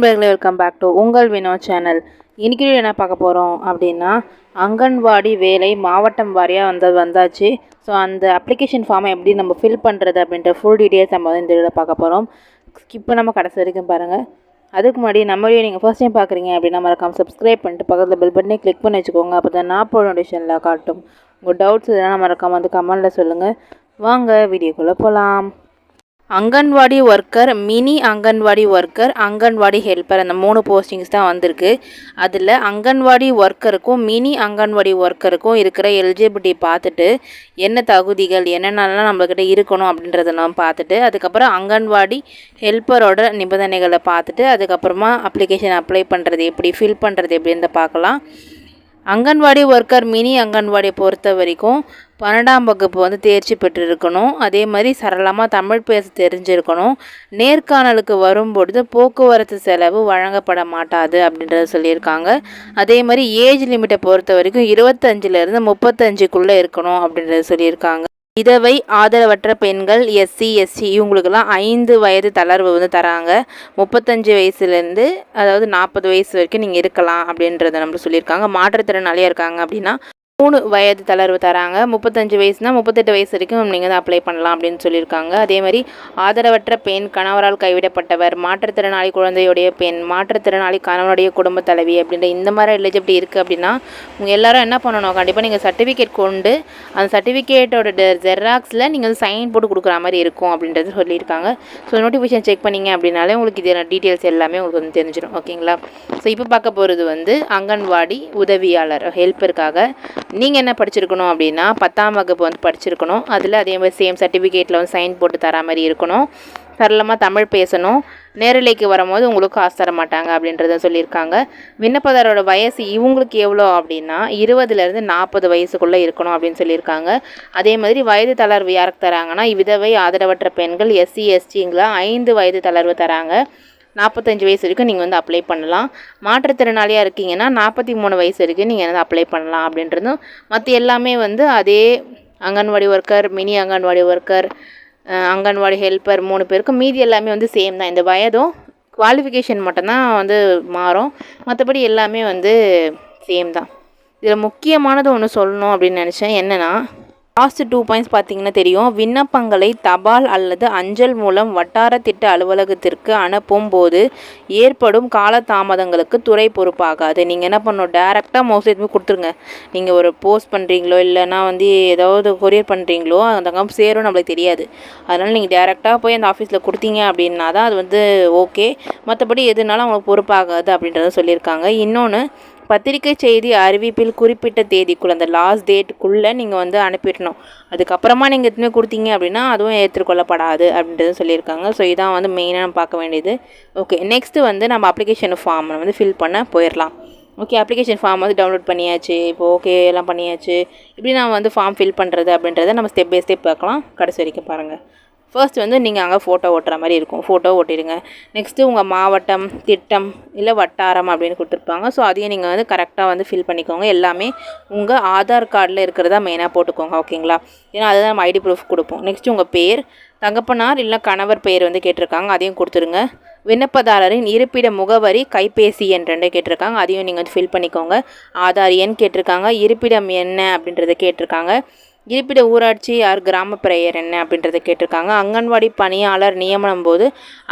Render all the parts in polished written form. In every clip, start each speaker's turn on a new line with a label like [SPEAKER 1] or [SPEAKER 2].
[SPEAKER 1] Welcome back to உங்கள் Vinod channel. இன்றைக்கி என்ன பார்க்க போகிறோம் அப்படின்னா, அங்கன்வாடி வேலை மாவட்டம் வாரியாக வந்தாச்சு. ஸோ அந்த அப்ளிகேஷன் ஃபார்மை எப்படி நம்ம ஃபில் பண்ணுறது அப்படின்ற ஃபுல் டீட்டெயில்ஸ் நம்ம இந்த வீடியோவில் பார்க்க போகிறோம். ஸ்கிப் நம்ம கடைசி வரைக்கும் பாருங்கள். அதுக்கு முன்னாடி நம்ம வீடியோ நீங்கள் ஃபர்ஸ்ட் டைம் பார்க்குறீங்க அப்படின்னா மறக்காம சப்ஸ்கிரைப் பண்ணிட்டு பக்கத்தில் பெல் பட்டனே கிளிக் பண்ணி வச்சுக்கோங்க. அப்போ தான் நான் போட நோட்டிஃபிகேஷனில் காட்டும். உங்கள் டவுட்ஸ் எதனால் மறக்காமல் வந்து கமெண்ட்டில் சொல்லுங்கள். வாங்க வீடியோக்குள்ளே போகலாம். Anganwadi worker, mini anganwadi worker, anganwadi helper, அந்த 3 போஸ்டிங்ஸ் தான் வந்திருக்கு. அதில் அங்கன்வாடி ஒர்க்கருக்கும் மினி அங்கன்வாடி ஒர்க்கருக்கும் இருக்கிற எலிஜிபிலிட்டி பார்த்துட்டு என்ன தகுதிகள் என்னென்னலாம் நம்மக்கிட்ட இருக்கணும் அப்படின்றத நம்ம பார்த்துட்டு, அதுக்கப்புறம் அங்கன்வாடி ஹெல்ப்பரோட நிபந்தனைகளை பார்த்துட்டு, அதுக்கப்புறமா அப்ளிகேஷன் அப்ளை பண்ணுறது எப்படி, ஃபில் பண்ணுறது எப்படின்னு பார்க்கலாம். அங்கன்வாடி ஒர்க்கர் மினி அங்கன்வாடியை பொறுத்த வரைக்கும் 12ஆம் வகுப்பு தேர்ச்சி பெற்றிருக்கணும். அதே மாதிரி சரளமாக தமிழ் பேச தெரிஞ்சிருக்கணும். நேர்காணலுக்கு வரும்பொழுது போக்குவரத்து செலவு வழங்கப்பட மாட்டாது அப்படின்றத சொல்லியிருக்காங்க. அதே மாதிரி ஏஜ் லிமிட்டை பொறுத்த வரைக்கும் 25லேருந்து 35க்குள்ளே இருக்கணும் அப்படின்றத சொல்லியிருக்காங்க. விதவை, ஆதரவற்ற பெண்கள், எஸ்சி, எஸ்டி இவங்களுக்கெல்லாம் 5 வயது தளர்வு தராங்க. 35 வயசுலேருந்து அதாவது 40 வயசு வரைக்கும் நீங்கள் இருக்கலாம் அப்படின்றத நம்ம சொல்லியிருக்காங்க. மாற்றுத்திறனாளியாக இருக்காங்க அப்படின்னா 3 வயது தளர்வு தராங்க. 35 வயசுனா 38 வயசு வரைக்கும் நீங்கள் அப்ளை பண்ணலாம் அப்படின்னு சொல்லியிருக்காங்க. அதே மாதிரி ஆதரவற்ற பெண், கணவரால் கைவிடப்பட்டவர், மாற்றுத்திறனாளி குழந்தையுடைய பெண், மாற்றுத்திறனாளி கணவனுடைய குடும்ப தலைவி அப்படின்ற இந்த மாதிரி எலிஜிபிலிட்டி இருக்குது அப்படின்னா உங்கள் எல்லோரும் என்ன பண்ணணும், கண்டிப்பாக நீங்கள் சர்டிஃபிகேட் கொண்டு அந்த சர்டிஃபிகேட்டோட ஜெராக்ஸில் நீங்கள் சைன் போட்டு கொடுக்குற மாதிரி இருக்கும் அப்படின்றது சொல்லியிருக்காங்க. ஸோ நோட்டிஃபிகேஷன் செக் பண்ணிங்க அப்படின்னாலே உங்களுக்கு இதில் டீட்டெயில்ஸ் எல்லாமே உங்களுக்கு தெரிஞ்சிடும். ஓகேங்களா? ஸோ இப்போ பார்க்க போகிறது அங்கன்வாடி உதவியாளர் ஹெல்ப்பருக்காக. நீங்கள் என்ன படிச்சிருக்கணும் அப்படின்னா 10ஆம் வகுப்பு படிச்சிருக்கணும். அதில் அதே மாதிரி சேம் சர்டிஃபிகேட்டில் சைன் போட்டு தர மாதிரி இருக்கணும். சரளமாக தமிழ் பேசணும். நேரலைக்கு வரும்போது உங்களுக்கு காசு தர மாட்டாங்க அப்படின்றத சொல்லியிருக்காங்க. விண்ணப்பதாரோட வயசு இவங்களுக்கு எவ்வளோ அப்படின்னா 20லேருந்து 40 வயசுக்குள்ளே இருக்கணும் அப்படின்னு சொல்லியிருக்காங்க. அதே மாதிரி வயது தளர்வு யாருக்கு தராங்கன்னா விதவை, ஆதரவற்ற பெண்கள், எஸ்சி, எஸ்டிங்களா 5 வயது தளர்வு தராங்க. 45 வயசு வரைக்கும் நீங்கள் அப்ளை பண்ணலாம். மாற்றுத்திறனாளியாக இருக்கீங்கன்னா 43 வயசு வரைக்கும் நீங்கள் அப்ளை பண்ணலாம் அப்படின்றதும். மற்ற எல்லாமே அதே anganwadi worker, mini anganwadi worker, anganwadi helper 3 பேருக்கும் மீதி எல்லாமே சேம் தான். இந்த வயதும் குவாலிஃபிகேஷன் மட்டும்தான் மாறும். மற்றபடி எல்லாமே சேம் தான். இதில் முக்கியமானது ஒன்று சொல்லணும் அப்படின்னு நினச்சேன். என்னென்னா லாஸ்ட் 2 பாயிண்ட்ஸ் பார்த்தீங்கன்னா தெரியும். விண்ணப்பங்களை தபால் அல்லது அஞ்சல் மூலம் வட்டார திட்ட அலுவலகத்திற்கு அனுப்பும் போது ஏற்படும் காலதாமதங்களுக்கு துறை பொறுப்பாகாது. நீங்கள் என்ன பண்ணணும், டேரெக்டாக மோஸ்ட்லி கொடுத்துருங்க. நீங்கள் ஒரு போஸ்ட் பண்ணுறீங்களோ இல்லைனா ஏதாவது கொரியர் பண்ணுறீங்களோ அந்த சேரும் நம்மளுக்கு தெரியாது. அதனால் நீங்கள் டேரெக்டாக போய் அந்த ஆஃபீஸில் கொடுத்தீங்க அப்படின்னா தான் அது ஓகே. மற்றபடி எதுனாலும் அவங்களுக்கு பொறுப்பாகாது அப்படின்றத சொல்லியிருக்காங்க. இன்னொன்று, பத்திரிகை செய்தி அறிவிப்பில் குறிப்பிட்ட தேதிக்குள்ளே அந்த லாஸ்ட் டேட்டுக்குள்ளே நீங்கள் அனுப்பிடணும். அதுக்கப்புறமா நீங்கள் எதுவுமே கொடுத்தீங்க அப்படின்னா அதுவும் ஏற்றுக்கொள்ளப்படாது அப்படின்றது சொல்லியிருக்காங்க. ஸோ இதான் மெயினாக நம்ம பார்க்க வேண்டியது. ஓகே, நெக்ஸ்ட்டு நம்ம அப்ளிகேஷன் ஃபார்ம் ஃபில் பண்ண போயிடலாம். ஓகே, அப்ளிகேஷன் ஃபார்ம் டவுன்லோட் பண்ணியாச்சு. இப்போ ஓகே எல்லாம் பண்ணியாச்சு. இப்படி நான் ஃபார்ம் ஃபில் பண்ணுறது அப்படின்றத நம்ம ஸ்டெப் பை ஸ்டெப் பார்க்கலாம். கடைசி வரைக்கும் பாருங்கள். ஃபர்ஸ்ட் நீங்கள் அங்கே ஃபோட்டோ ஓட்டுற மாதிரி இருக்கும். ஃபோட்டோ ஓட்டிடுங்க. நெக்ஸ்ட்டு உங்கள் மாவட்டம், திட்டம் இல்லை வட்டாரம் அப்படின்னு கொடுத்துருப்பாங்க. ஸோ அதையும் நீங்கள் கரெக்டாக ஃபில் பண்ணிக்கோங்க. எல்லாமே உங்கள் ஆதார் கார்டில் இருக்கிறதா மெயினாக போட்டுக்கோங்க. ஓகேங்களா? ஏன்னா அதுதான் நம்ம ஐடி ப்ரூஃப் கொடுப்போம். நெக்ஸ்ட்டு உங்கள் பேர், தகப்பனார் இல்லை கணவர் பெயர் கேட்டிருக்காங்க. அதையும் கொடுத்துருங்க. விண்ணப்பதாரரின் இருப்பிட முகவரி, கைபேசி எண் 2 கேட்டிருக்காங்க. அதையும் நீங்கள் ஃபில் பண்ணிக்கோங்க. ஆதார் எண் கேட்டிருக்காங்க. இருப்பிடம் என்ன அப்படின்றத கேட்டிருக்காங்க. இருப்பிட ஊராட்சி யார், கிராம பெயர் என்ன அப்படின்றத கேட்டிருக்காங்க. அங்கன்வாடி பணியாளர் நியமனம் போது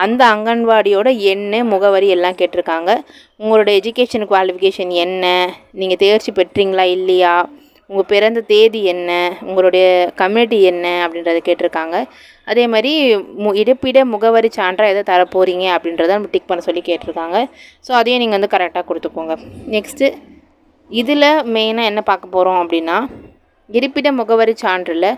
[SPEAKER 1] அந்த அங்கன்வாடியோட எண்ணு, முகவரி எல்லாம் கேட்டிருக்காங்க. உங்களோட எஜுகேஷன் குவாலிஃபிகேஷன் என்ன, நீங்கள் தேர்ச்சி பெற்றீங்களா இல்லையா, உங்கள் பிறந்த தேதி என்ன, உங்களுடைய கம்யூனிட்டி என்ன அப்படின்றத கேட்டிருக்காங்க. அதே மாதிரி இருப்பிட முகவரி சான்றாக எதை தர போகிறீங்க அப்படின்றத நம்ம டிக் பண்ண சொல்லி கேட்டிருக்காங்க. ஸோ அதையும் நீங்கள் கரெக்டாக கொடுத்துக்கோங்க. நெக்ஸ்ட்டு இதில் மெயினாக என்ன பார்க்க போகிறோம் அப்படின்னா, இருப்பிட முகவரி சான்றில்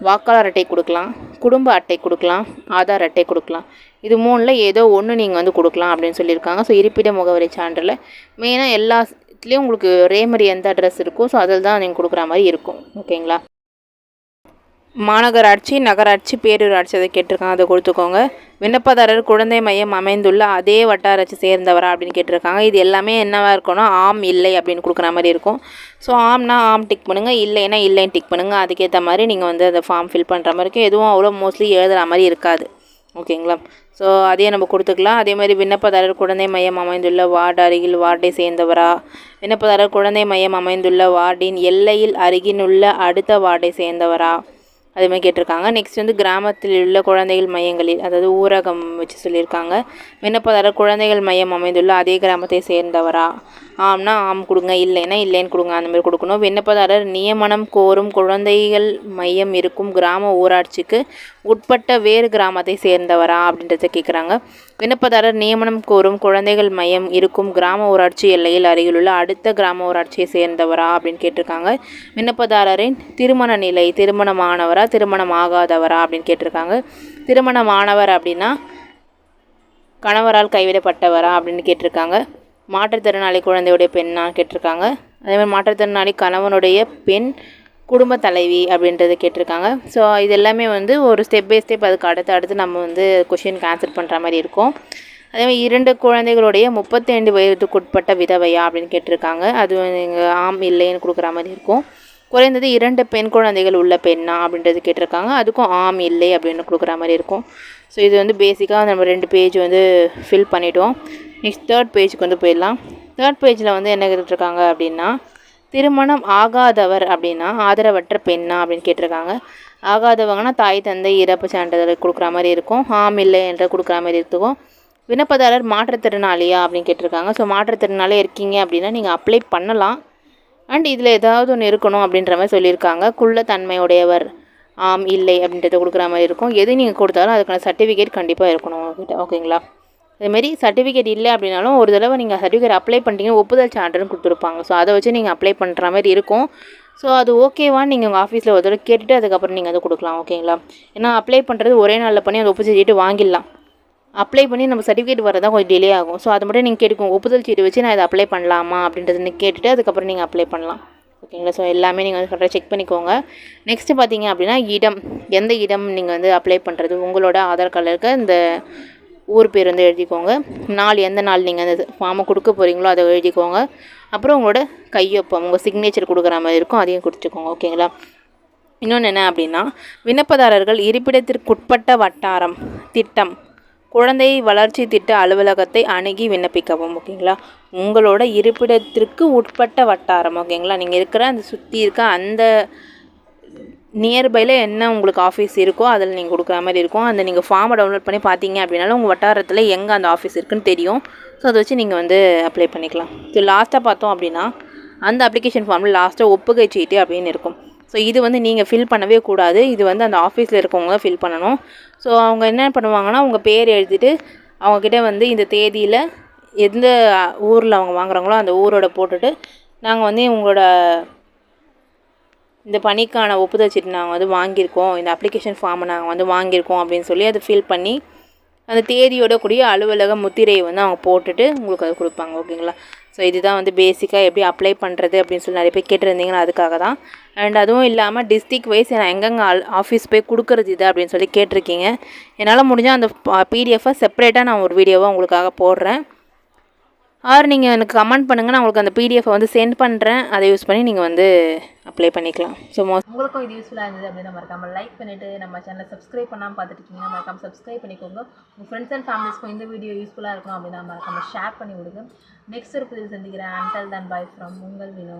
[SPEAKER 1] வாக்காளர் அட்டை கொடுக்கலாம், குடும்ப அட்டை கொடுக்கலாம், ஆதார் அட்டை கொடுக்கலாம். இது 3ல் ஏதோ ஒன்று நீங்கள் கொடுக்கலாம் அப்படின்னு சொல்லியிருக்காங்க. ஸோ இருப்பிட முகவரி சான்றில் மெயினாக எல்லாத்துலேயும் உங்களுக்கு ஒரே மாதிரி எந்த அட்ரஸ் இருக்கோ ஸோ அதில் தான் நீங்கள் கொடுக்குற மாதிரி இருக்கும். ஓகேங்களா? மாநகராட்சி, நகராட்சி, பேரூராட்சி அதை கேட்டிருக்காங்க. அதை கொடுத்துக்கோங்க. விண்ணப்பதாரர் குழந்தை மையம் அமைந்துள்ள அதே வட்டாராட்சி சேர்ந்தவரா அப்படின்னு கேட்டிருக்காங்க. இது எல்லாமே என்னவாக இருக்கணும், ஆம் இல்லை அப்படின்னு கொடுக்குற மாதிரி இருக்கும். ஸோ ஆம்னா ஆம் டிக் பண்ணுங்கள், இல்லைன்னா இல்லைன்னு டிக் பண்ணுங்கள். அதுக்கேற்ற மாதிரி நீங்கள் அந்த ஃபார்ம் ஃபில் பண்ணுற மாதிரி இருக்கும். எதுவும் அவ்வளோ மோஸ்ட்லி எழுதுகிற மாதிரி இருக்காது. ஓகேங்களா? ஸோ அதையும் நம்ம கொடுத்துக்கலாம். அதே மாதிரி விண்ணப்பதாரர் குழந்தை மையம் அமைந்துள்ள வார்டு அருகில் வார்டை சேர்ந்தவரா, விண்ணப்பதாரர் குழந்தை மையம் அமைந்துள்ள வார்டின் எல்லையில் அருகினுள்ள அடுத்த வார்டை சேர்ந்தவரா, அதுமாதிரி கேட்டிருக்காங்க. நெக்ஸ்ட் வந்து கிராமத்தில் உள்ள குழந்தைகள் மையங்களில், அதாவது ஊரகம் வச்சு சொல்லியிருக்காங்க. விண்ணப்பதாரர் குழந்தைகள் மையம் அமைந்துள்ள அதே கிராமத்தை சேர்ந்தவரா, ஆம்னா ஆம் கொடுங்க, இல்லைன்னா இல்லைன்னு கொடுங்க, அந்த மாதிரி கொடுக்கணும். விண்ணப்பதாரர் நியமனம் கோரும் குழந்தைகள் மையம் இருக்கும் கிராம ஊராட்சிக்கு உட்பட்ட வேறு கிராமத்தை சேர்ந்தவரா அப்படின்றத கேட்குறாங்க. விண்ணப்பதாரர் நியமனம் கோரும் குழந்தைகள் மையம் இருக்கும் கிராம ஊராட்சி எல்லையில் அருகிலுள்ள அடுத்த கிராம ஊராட்சியை சேர்ந்தவரா அப்படின்னு கேட்டிருக்காங்க. விண்ணப்பதாரரின் திருமண நிலை, திருமணமானவரா திருமணமாகாதவரா அப்படின்னு கேட்டிருக்காங்க. திருமணமானவர் அப்படின்னா கணவரால் கைவிடப்பட்டவரா அப்படின்னு கேட்டிருக்காங்க. மாற்றுத்திறனாளி குழந்தையுடைய பெண்ணா கேட்டிருக்காங்க. அதேமாதிரி மாற்றுத்திறனாளி கணவனுடைய பெண் குடும்ப தலைவி அப்படின்றது கேட்டிருக்காங்க. ஸோ இது எல்லாமே வந்து ஒரு ஸ்டெப் பை ஸ்டெப் அதுக்கு அடுத்து நம்ம வந்து கொஷினுக்கு ஆன்சர் பண்ணுற மாதிரி இருக்கும். அதேமாதிரி 2 குழந்தைகளுடைய 35 வயதுக்குட்பட்ட விதவையா அப்படின்னு கேட்டிருக்காங்க. அது நீங்கள் ஆம் இல்லைன்னு கொடுக்குற மாதிரி இருக்கும். குறைந்தது 2 பெண் குழந்தைகள் உள்ள பெண்ணா அப்படின்றது கேட்டிருக்காங்க. அதுக்கும் ஆம் இல்லை அப்படின்னு கொடுக்குற மாதிரி இருக்கும். ஸோ இது வந்து பேசிக்காக நம்ம 2 பேஜ் வந்து ஃபில் பண்ணிவிட்டோம். நெக்ஸ்ட் 3rd பேஜுக்கு வந்து போயிடலாம். 3rd பேஜில் வந்து என்ன கேட்டிருக்காங்க அப்படின்னா, திருமணம் ஆகாதவர் அப்படின்னா ஆதரவற்ற பெண்ணா அப்படின்னு கேட்டிருக்காங்க. ஆகாதவங்கன்னா தாய் தந்தை இறப்பு சான்றிதழ் கொடுக்குற மாதிரி இருக்கும். ஆம் இல்லை என்ற கொடுக்குற மாதிரி இருக்கும். விண்ணப்பதாரர் மாற்றுத்திறனாளியா அப்படின்னு கேட்டிருக்காங்க. ஸோ மாற்றுத்திறனாளியாக இருக்கீங்க அப்படின்னா நீங்கள் அப்ளை பண்ணலாம். அண்ட் இதில் ஏதாவது ஒன்று இருக்கணும் அப்படின்ற மாதிரி சொல்லியிருக்காங்க. குள்ளத்தன்மையுடையவர் ஆம் இல்லை அப்படின்றத கொடுக்குற மாதிரி இருக்கும். எது நீங்கள் கொடுத்தாலும் அதுக்கான சர்டிஃபிகேட் கண்டிப்பாக இருக்கணும் உங்கள்கிட்ட. ஓகேங்களா? அதுமாரி சர்டிஃபிகேட் இல்லை அப்படின்னாலும் ஒரு தடவை நீங்கள் சர்டிஃபிகேட் அப்ளை பண்ணிட்டீங்கன்னா ஒப்புதல் சான்றுன்னு கொடுத்துருப்பாங்க. ஸோ அதை வச்சு நீங்கள் அப்ளை பண்ணுற மாதிரி இருக்கும். ஸோ அது ஓகேவான்னு நீங்கள் உங்கள் ஆஃபீஸில் ஒரு தடவை கேட்டுட்டு அதுக்கப்புறம் நீங்கள் அதை கொடுக்கலாம். ஓகேங்களா? ஏன்னா அப்ளை பண்ணுறது ஒரே நாளில் பண்ணி அந்த ஒப்புதல் சீட்டு வாங்கிடலாம். அப்ளை பண்ணி நம்ம சர்டிஃபிகேட் வரதான் கொஞ்சம் டிலே ஆகும். ஸோ அது மட்டும் நீங்கள் கேட்டுக்கோங்க. ஒப்புதல் சீட்டு வச்சு நான் இதை அப்ளை பண்ணலாமா அப்படின்றத கேட்டுட்டு அதுக்கப்புறம் நீங்கள் அப்ளை பண்ணலாம். ஓகேங்களா? ஸோ எல்லாமே நீங்கள் வந்து கரெக்டாக செக் பண்ணிக்கோங்க. நெக்ஸ்ட்டு பார்த்தீங்க அப்படின்னா இடம், எந்த இடம் நீங்கள் வந்து அப்ளை பண்ணுறது, உங்களோட ஆதார் கார்டில் இருக்க இந்த ஊர் பேர் வந்து எழுதிக்கோங்க. நாள், எந்த நாள் நீங்கள் அந்த ஃபார்மை கொடுக்க போகிறீங்களோ அதை எழுதிக்கோங்க. அப்புறம் உங்களோட கையொப்பம், உங்கள் சிக்னேச்சர் கொடுக்குற மாதிரி இருக்கும், அதையும் கொடுத்துக்கோங்க. ஓகேங்களா? இன்னொன்று என்ன அப்படின்னா, விண்ணப்பதாரர்கள் இருப்பிடத்திற்குட்பட்ட வட்டாரம் திட்டம் குழந்தை வளர்ச்சி திட்ட அலுவலகத்தை அணுகி விண்ணப்பிக்கவும். ஓகேங்களா? உங்களோட இருப்பிடத்திற்கு உட்பட்ட வட்டாரம். ஓகேங்களா? நீங்கள் இருக்கிற அந்த சுற்றி இருக்க அந்த நியர்பையில் என்ன உங்களுக்கு ஆஃபீஸ் இருக்கோ அதில் நீங்கள் கொடுக்குற மாதிரி இருக்கும். அந்த நீங்கள் ஃபார்மை டவுன்லோட் பண்ணி பார்த்தீங்க அப்படின்னாலும் உங்கள் வட்டாரத்தில் எங்கே அந்த ஆஃபீஸ் இருக்குதுன்னு தெரியும். ஸோ அதை வச்சு நீங்கள் வந்து அப்ளை பண்ணிக்கலாம். ஸோ லாஸ்ட்டாக பார்த்தோம் அப்படின்னா அந்த அப்ளிகேஷன் ஃபார்மில் லாஸ்ட்டாக ஒப்புகை சீட்டு அப்படின்னு இருக்கும். ஸோ இது வந்து நீங்கள் ஃபில் பண்ணவே கூடாது. இது வந்து அந்த ஆஃபீஸில் இருக்கவங்க ஃபில் பண்ணணும். ஸோ அவங்க என்ன பண்ணுவாங்கன்னா உங்கள் பேர் எழுதிட்டு அவங்கக்கிட்ட வந்து இந்த தேதியில் எந்த ஊரில் அவங்க வாங்குறாங்களோ அந்த ஊரோட போட்டுட்டு நாங்கள் வந்து உங்களோட இந்த பணிக்கான ஒப்புதல் சீட்டு நாங்கள் வந்து வாங்கியிருக்கோம், இந்த அப்ளிகேஷன் ஃபார்மை நாங்கள் வந்து வாங்கியிருக்கோம் அப்படின்னு சொல்லி அதை ஃபில் பண்ணி அந்த தேதியோட கூடிய அலுவலக முத்திரையை வந்து அவங்க போட்டுட்டு உங்களுக்கு அது கொடுப்பாங்க. ஓகேங்களா? ஸோ இதுதான் வந்து பேசிக்காக எப்படி அப்ளை பண்ணுறது அப்படின்னு சொல்லி நிறைய பேர் கேட்டிருந்தீங்கன்னா அதுக்காக தான். அண்ட் அதுவும் இல்லாமல் டிஸ்ட்ரிக் வைஸ் நான் எங்கெங்கே ஆஃபீஸ் போய் கொடுக்குறது இது அப்படின்னு சொல்லி கேட்டிருக்கீங்க. என்னால் முடிஞ்சால் அந்த பிடிஎஃபை செப்பரேட்டாக நான் ஒரு வீடியோவாக உங்களுக்காக போடுறேன். ஆர் நீங்கள் எனக்கு கமெண்ட் பண்ணுங்கள், நான் உங்களுக்கு அந்த பிடிஎஃபை வந்து சென்ட் பண்ணுறேன். அதை யூஸ் பண்ணி நீங்கள் வந்து அப்ளை பண்ணிக்கலாம். ஸோ உங்களுக்கும் இது யூஸ்ஃபுல்லாக இருந்தது அப்படின்னா மறக்காமல் லைக் பண்ணிவிட்டு நம்ம சேனலை சப்ஸ்கிரைப் பண்ணாமல் பார்த்துட்டு இருக்கீங்கன்னா மறக்காமல் சப்ஸ்கிரைப் பண்ணிக்கோங்க. உங்கள் ஃப்ரெண்ட்ஸ் அண்ட் ஃபேமிலிஸ்க்கும் இந்த வீடியோ யூஸ்ஃபுல்லாக இருக்கணும் அப்படின்னா மறக்காமல் ஷேர் பண்ணி விடுங்க. நெக்ஸ்ட் ஒரு புதிய சந்திக்கிறேன். அன்டில் தென் பை ஃப்ரம் உங்கள் வினோ.